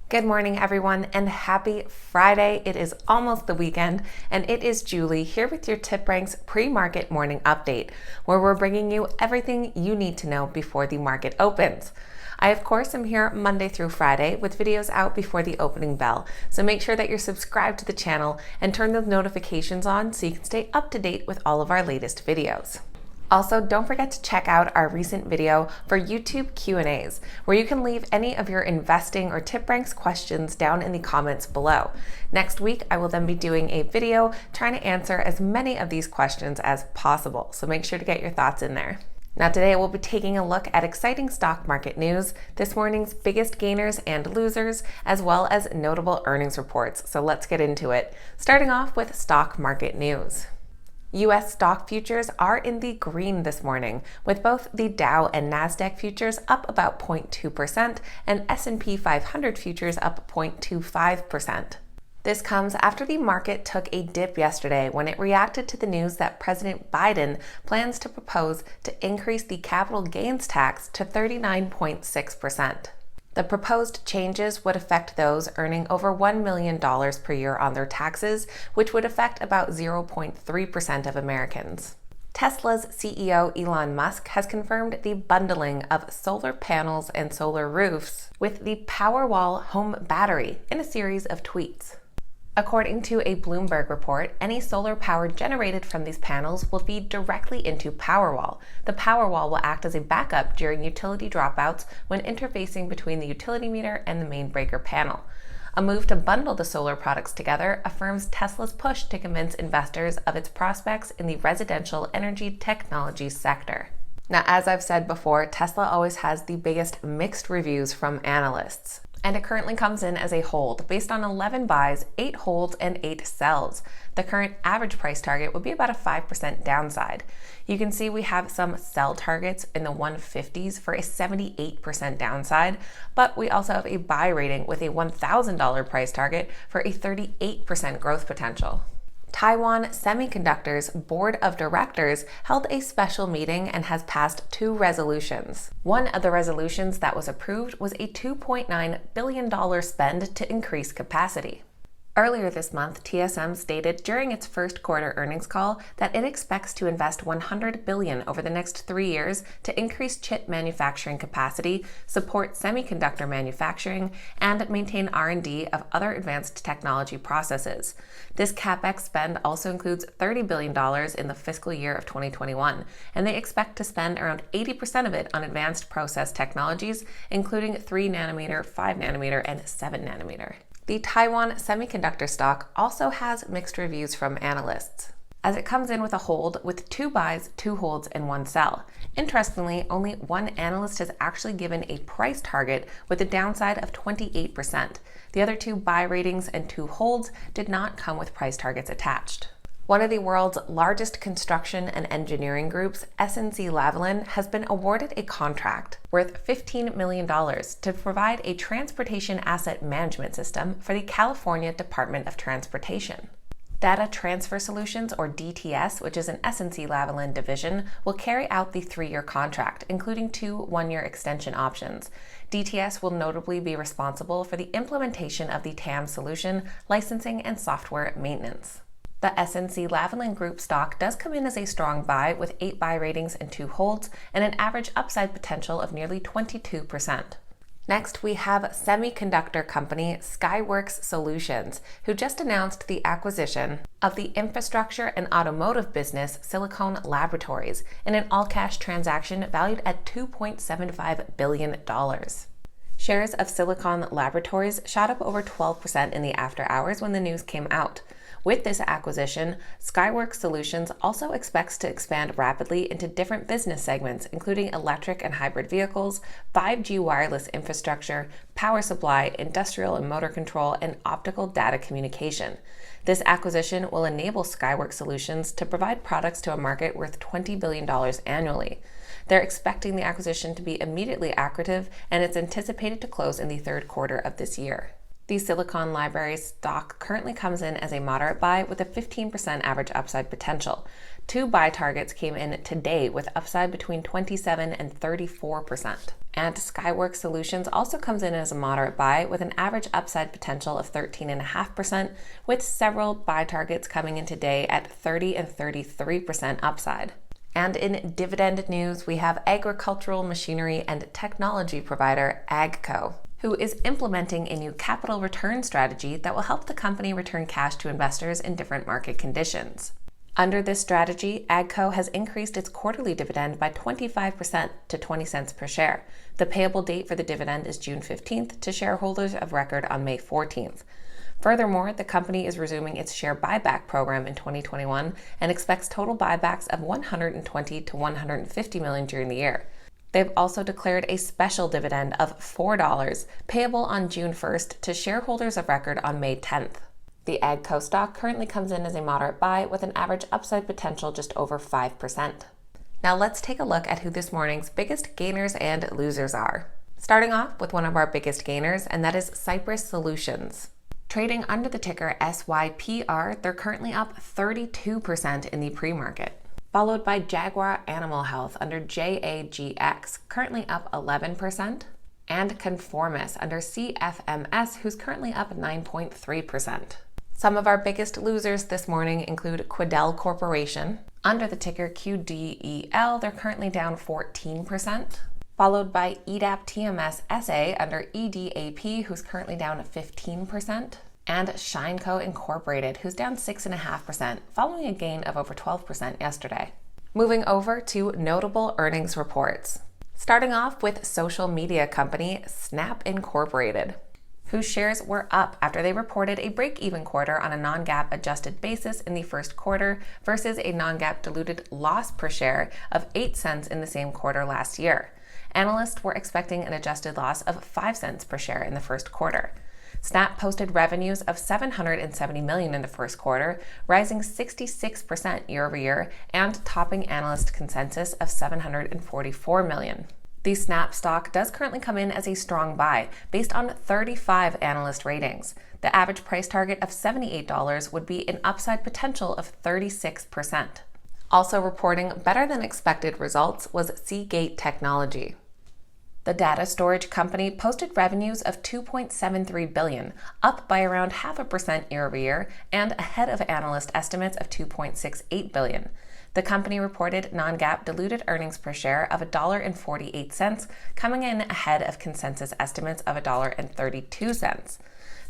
Good morning, everyone, and happy Friday. It is almost the weekend, and it is Julie here with your TipRanks pre-market morning update, where we're bringing you everything you need to know before the market opens. I, of course, am here Monday through Friday with videos out before the opening bell, so make sure that you're subscribed to the channel and turn those notifications on so you can stay up to date with all of our latest videos. Also, don't forget to check out our recent video for YouTube Q&As, where you can leave any of your investing or TipRanks questions down in the comments below. Next week, I will then be doing a video trying to answer as many of these questions as possible, so make sure to get your thoughts in there. Now today we'll be taking a look at exciting stock market news, this morning's biggest gainers and losers, as well as notable earnings reports. So let's get into it, starting off with stock market news. U.S. stock futures are in the green this morning, with both the Dow and NASDAQ futures up about 0.2% and S&P 500 futures up 0.25%. This comes after the market took a dip yesterday when it reacted to the news that President Biden plans to propose to increase the capital gains tax to 39.6%. The proposed changes would affect those earning over $1 million per year on their taxes, which would affect about 0.3% of Americans. Tesla's CEO Elon Musk has confirmed the bundling of solar panels and solar roofs with the Powerwall home battery in a series of tweets. According to a Bloomberg report, any solar power generated from these panels will feed directly into Powerwall. The Powerwall will act as a backup during utility dropouts when interfacing between the utility meter and the main breaker panel. A move to bundle the solar products together affirms Tesla's push to convince investors of its prospects in the residential energy technology sector. Now, as I've said before, Tesla always has the biggest mixed reviews from analysts. And it currently comes in as a hold based on 11 buys, 8 holds, and 8 sells. The current average price target would be about a 5% downside. You can see we have some sell targets in the 150s for a 78% downside, but we also have a buy rating with a $1,000 price target for a 38% growth potential. Taiwan Semiconductor's board of directors held a special meeting and has passed 2 resolutions. One of the resolutions that was approved was a $2.9 billion spend to increase capacity. Earlier this month, TSM stated during its first quarter earnings call that it expects to invest $100 billion over the next 3 years to increase chip manufacturing capacity, support semiconductor manufacturing, and maintain R&D of other advanced technology processes. This CapEx spend also includes $30 billion in the fiscal year of 2021, and they expect to spend around 80% of it on advanced process technologies, including 3 nanometer, 5 nanometer, and 7 nanometer. The Taiwan Semiconductor stock also has mixed reviews from analysts, as it comes in with a hold with 2 buys, 2 holds, and 1 sell. Interestingly, only one analyst has actually given a price target with a downside of 28%. The other 2 buy ratings and 2 holds did not come with price targets attached. One of the world's largest construction and engineering groups, SNC Lavalin, has been awarded a contract worth $15 million to provide a transportation asset management system for the California Department of Transportation. Data Transfer Solutions, or DTS, which is an SNC Lavalin division, will carry out the 3-year contract, including 2 one-year extension options. DTS will notably be responsible for the implementation of the TAM solution, licensing, and software maintenance. The SNC Lavalin Group stock does come in as a strong buy with 8 buy ratings and 2 holds and an average upside potential of nearly 22%. Next, we have semiconductor company Skyworks Solutions, who just announced the acquisition of the infrastructure and automotive business Silicon Laboratories in an all-cash transaction valued at $2.75 billion. Shares of Silicon Laboratories shot up over 12% in the after hours when the news came out. With this acquisition, Skyworks Solutions also expects to expand rapidly into different business segments, including electric and hybrid vehicles, 5G wireless infrastructure, power supply, industrial and motor control, and optical data communication. This acquisition will enable Skyworks Solutions to provide products to a market worth $20 billion annually. They're expecting the acquisition to be immediately accretive, and it's anticipated to close in the 3rd quarter of this year. The Silicon Libraries stock currently comes in as a moderate buy with a 15% average upside potential. Two buy targets came in today with upside between 27 and 34%. And Skyworks Solutions also comes in as a moderate buy with an average upside potential of 13.5%, with several buy targets coming in today at 30 and 33% upside. And in dividend news, we have agricultural machinery and technology provider AGCO, who is implementing a new capital return strategy that will help the company return cash to investors in different market conditions. Under this strategy, AGCO has increased its quarterly dividend by 25% to 20 cents per share. The payable date for the dividend is June 15th to shareholders of record on May 14th. Furthermore, the company is resuming its share buyback program in 2021 and expects total buybacks of 120 to 150 million during the year. They've also declared a special dividend of $4 payable on June 1st to shareholders of record on May 10th. The AGCO stock currently comes in as a moderate buy with an average upside potential just over 5%. Now let's take a look at who this morning's biggest gainers and losers are. Starting off with one of our biggest gainers, and that is Cypress Solutions. Trading under the ticker SYPR, they're currently up 32% in the pre-market. Followed by Jaguar Animal Health under JAGX, currently up 11%, and Conformis under CFMS, who's currently up 9.3%. Some of our biggest losers this morning include Quidel Corporation. Under the ticker QDEL, they're currently down 14%, followed by EDAP TMS SA under EDAP, who's currently down 15%, and Shineco Incorporated, who's down 6.5%, following a gain of over 12% yesterday. Moving over to notable earnings reports. Starting off with social media company Snap Incorporated, whose shares were up after they reported a break-even quarter on a non-GAAP adjusted basis in the first quarter versus a non-GAAP diluted loss per share of 8 cents in the same quarter last year. Analysts were expecting an adjusted loss of 5 cents per share in the first quarter. Snap posted revenues of $770 million in the first quarter, rising 66% year over year and topping analyst consensus of $744 million. The Snap stock does currently come in as a strong buy based on 35 analyst ratings. The average price target of $78 would be an upside potential of 36%. Also reporting better than expected results was Seagate Technology. The data storage company posted revenues of $2.73 billion, up by around 0.5% year over year and ahead of analyst estimates of $2.68 billion. The company reported non-GAAP diluted earnings per share of $1.48, coming in ahead of consensus estimates of $1.32.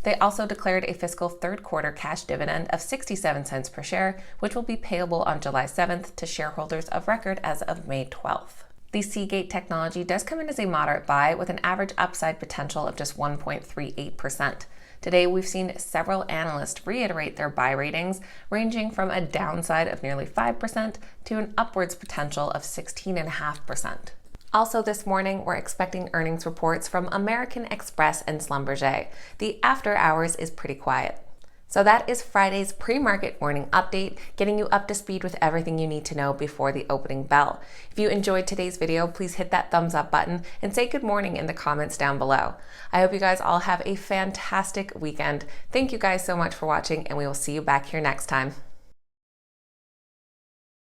They also declared a fiscal third quarter cash dividend of 67 cents per share, which will be payable on July 7th to shareholders of record as of May 12th. The Seagate Technology does come in as a moderate buy with an average upside potential of just 1.38%. Today, we've seen several analysts reiterate their buy ratings, ranging from a downside of nearly 5% to an upwards potential of 16.5%. Also this morning, we're expecting earnings reports from American Express and Schlumberger. The after hours is pretty quiet. So that is Friday's pre-market morning update, getting you up to speed with everything you need to know before the opening bell. If you enjoyed today's video, please hit that thumbs up button and say good morning in the comments down below. I hope you guys all have a fantastic weekend. Thank you guys so much for watching, and we will see you back here next time.